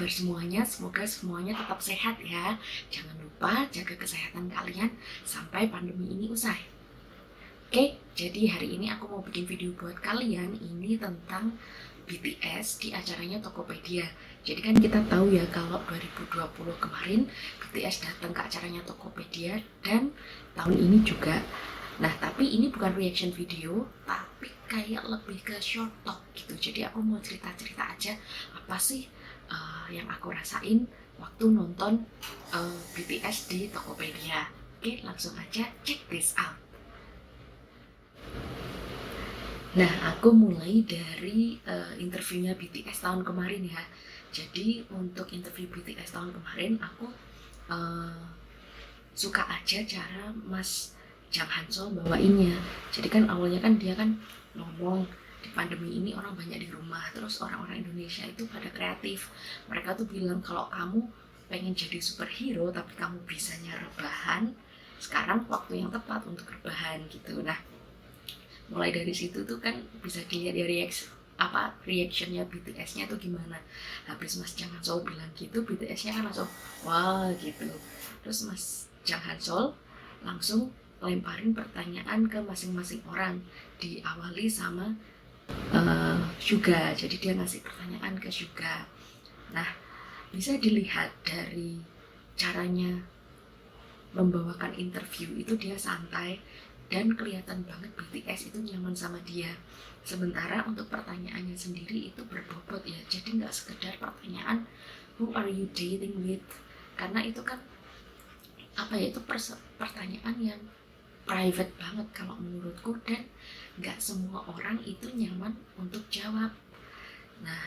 kabar semuanya? Semoga semuanya tetap sehat ya. Jangan lupa jaga kesehatan kalian sampai pandemi ini usai. Oke, jadi hari ini aku mau bikin video buat kalian ini tentang BTS di acaranya Tokopedia. Jadi kan kita tahu ya kalau 2020 kemarin BTS datang ke acaranya Tokopedia dan tahun ini juga. Nah, tapi ini bukan reaction video, tapi kayak lebih ke short talk gitu. Jadi aku mau cerita-cerita aja apa sih yang aku rasain waktu nonton BTS di Tokopedia. Oke, langsung aja check this out. Nah, aku mulai dari interviewnya BTS tahun kemarin ya. Jadi untuk interview BTS tahun kemarin aku uh, suka aja cara Mas Jang Hansol bawainnya. Jadi kan awalnya kan dia kan ngomong di pandemi ini orang banyak di rumah, terus orang-orang Indonesia itu pada kreatif. Mereka tuh bilang kalau kamu pengen jadi superhero tapi kamu bisanya rebahan, sekarang waktu yang tepat untuk rebahan gitu. Nah, mulai dari situ tuh kan bisa dilihat dari reactionnya BTS-nya tuh gimana. Habis Mas Jang Hansol bilang gitu, BTS-nya kan langsung wah gitu. Terus Mas Jang Hansol langsung lemparin pertanyaan ke masing-masing orang, diawali sama Suga. Jadi dia ngasih pertanyaan ke Suga. Nah, bisa dilihat dari caranya membawakan interview itu dia santai dan kelihatan banget BTS itu nyaman sama dia. Sementara untuk pertanyaannya sendiri itu berbobot ya, jadi nggak sekedar pertanyaan who are you dating with, karena itu kan apa ya, itu pertanyaan yang private banget kalau menurutku, dan nggak semua orang itu nyaman untuk jawab. Nah,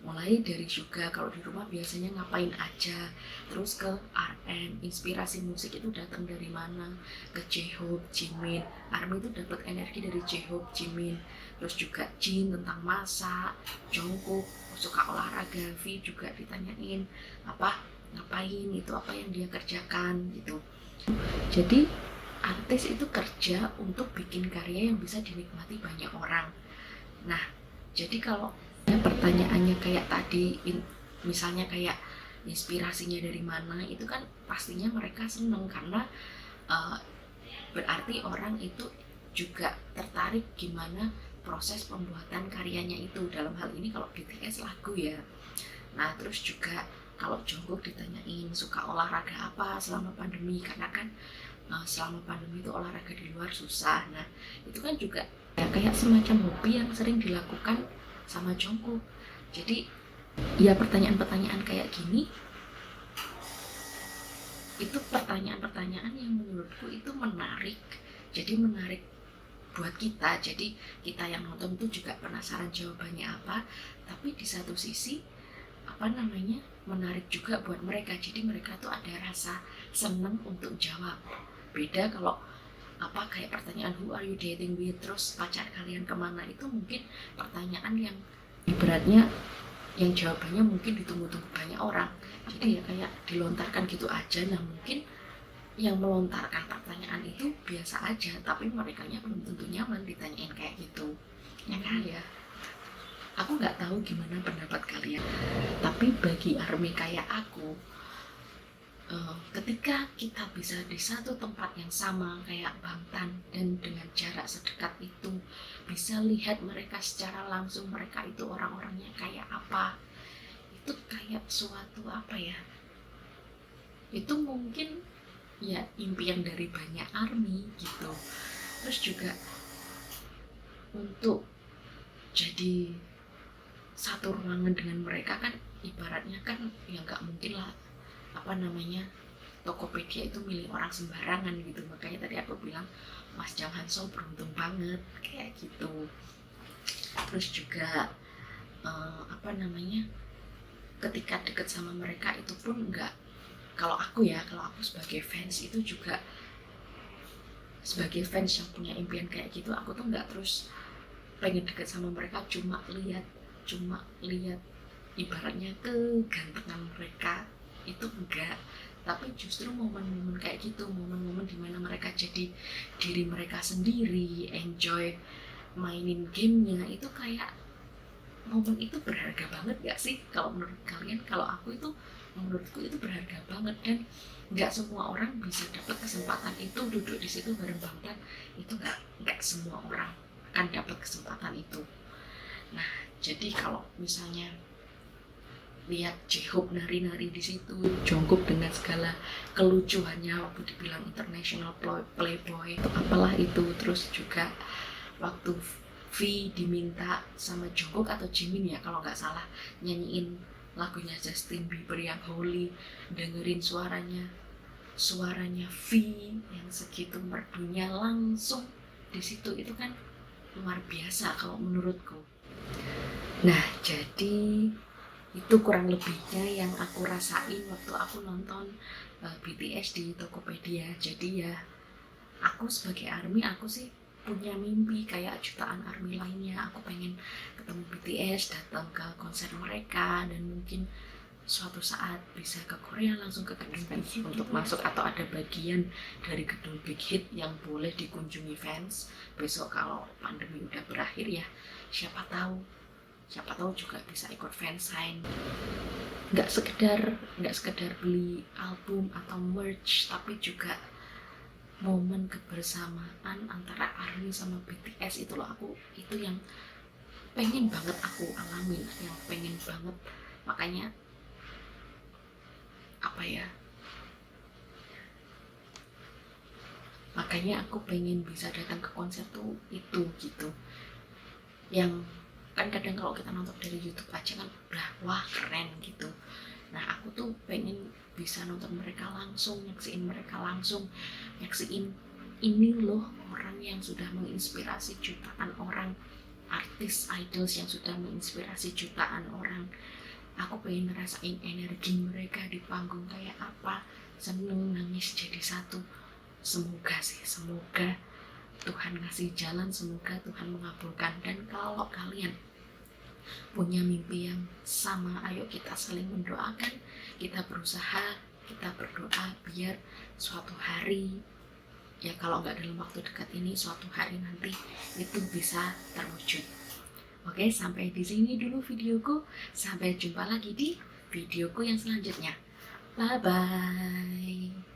mulai dari juga kalau di rumah biasanya ngapain aja, terus ke RM, inspirasi musik itu datang dari mana, ke J-Hope, Jimin. RM itu dapat energi dari J-Hope, Jimin. Terus juga Jin tentang masak, Jungkook suka olahraga, V juga ditanyain apa ngapain itu, apa yang dia kerjakan gitu. Jadi artis itu kerja untuk bikin karya yang bisa dinikmati banyak orang. Nah, jadi kalau pertanyaannya kayak tadi, misalnya kayak inspirasinya dari mana, itu kan pastinya mereka seneng karena uh, berarti orang itu juga tertarik gimana proses pembuatan karyanya itu. Dalam hal ini kalau BTS lagu ya. Nah, terus juga kalau Jungkook ditanyain suka olahraga apa selama pandemi, karena kan selama pandemi itu olahraga di luar susah. Nah, itu kan juga ya, kayak semacam hobi yang sering dilakukan sama Jungkook. Jadi ya pertanyaan-pertanyaan kayak gini itu pertanyaan-pertanyaan yang menurutku itu menarik. Jadi menarik buat kita. Jadi kita yang nonton tuh juga penasaran jawabannya apa, tapi di satu sisi apa namanya menarik juga buat mereka. Jadi mereka tuh ada rasa seneng untuk jawab. Beda kalau apa kayak pertanyaan who are you dating with, terus pacar kalian kemana, itu mungkin pertanyaan yang ibaratnya yang jawabannya mungkin ditunggu-tunggu banyak orang, jadi ya kayak dilontarkan gitu aja. Nah, mungkin yang melontarkan pertanyaan itu biasa aja, tapi mereka nya belum tentu nyaman ditanyain kayak gitu, ya kan ya. Aku nggak tahu gimana pendapat kalian, tapi bagi ARMY kayak aku, ketika kita bisa di satu tempat yang sama kayak Bangtan dan dengan jarak sedekat itu bisa lihat mereka secara langsung, mereka itu orang-orangnya kayak apa, itu kayak suatu apa ya, itu mungkin ya impian dari banyak ARMY gitu. Terus juga untuk jadi satu ruangan dengan mereka kan ibaratnya kan ya nggak mungkin lah apa namanya Tokopedia itu milik orang sembarangan gitu. Makanya tadi aku bilang Mas Jang Hansol beruntung banget kayak gitu. Terus juga apa namanya ketika deket sama mereka itu pun enggak, kalau aku sebagai fans itu juga sebagai fans yang punya impian kayak gitu, aku tuh nggak terus pengen deket sama mereka cuma lihat ibaratnya kegantengan mereka, itu enggak. Tapi justru momen-momen kayak gitu, momen-momen dimana mereka jadi diri mereka sendiri, enjoy mainin gamenya, itu kayak momen itu berharga banget gak sih kalau menurut kalian? Kalau aku itu, menurutku itu berharga banget, dan nggak semua orang bisa dapat kesempatan itu duduk di situ bareng Bang Tan. Itu nggak semua orang akan dapat kesempatan itu. Nah, jadi kalau misalnya lihat J-Hope nari-nari di situ, Jungkook dengan segala kelucuannya waktu dibilang international playboy itu apalah itu, terus juga waktu V diminta sama Jungkook atau Jimin ya kalau nggak salah nyanyiin lagunya Justin Bieber yang Holy, dengerin suaranya V yang segitu merdunya langsung di situ, itu kan luar biasa kalau menurutku. Nah, jadi itu kurang lebihnya yang aku rasain waktu aku nonton BTS di Tokopedia. Jadi ya, aku sebagai ARMY, aku sih punya mimpi kayak jutaan ARMY lainnya. Aku pengen ketemu BTS, datang ke konser mereka, dan mungkin suatu saat bisa ke Korea langsung ke gedung Big Hit untuk masuk, atau ada bagian dari gedung Big Hit yang boleh dikunjungi fans besok kalau pandemi udah berakhir ya. Siapa tahu juga bisa ikut fansign. Nggak sekedar beli album atau merch, tapi juga momen kebersamaan antara ARMY sama BTS itu loh, itu yang pengen banget aku alamin, yang pengen banget. Makanya aku pengen bisa datang ke konser tuh itu gitu. Yang kan kadang kalau kita nonton dari YouTube aja kan udah wah keren gitu. Nah, aku tuh pengen bisa nonton mereka langsung, nyaksiin mereka langsung, nyaksiin ini loh orang yang sudah menginspirasi jutaan orang, artis idols yang sudah menginspirasi jutaan orang. Aku pengen ngerasain energi mereka di panggung kayak apa, seneng nangis jadi satu. Semoga Tuhan ngasih jalan, semoga Tuhan mengabulkan. Dan kalau kalian punya mimpi yang sama, ayo kita saling mendoakan, kita berusaha, kita berdoa biar suatu hari, ya kalau nggak dalam waktu dekat ini, suatu hari nanti itu bisa terwujud. Oke, sampai di sini dulu videoku. Sampai jumpa lagi di videoku yang selanjutnya. Bye bye.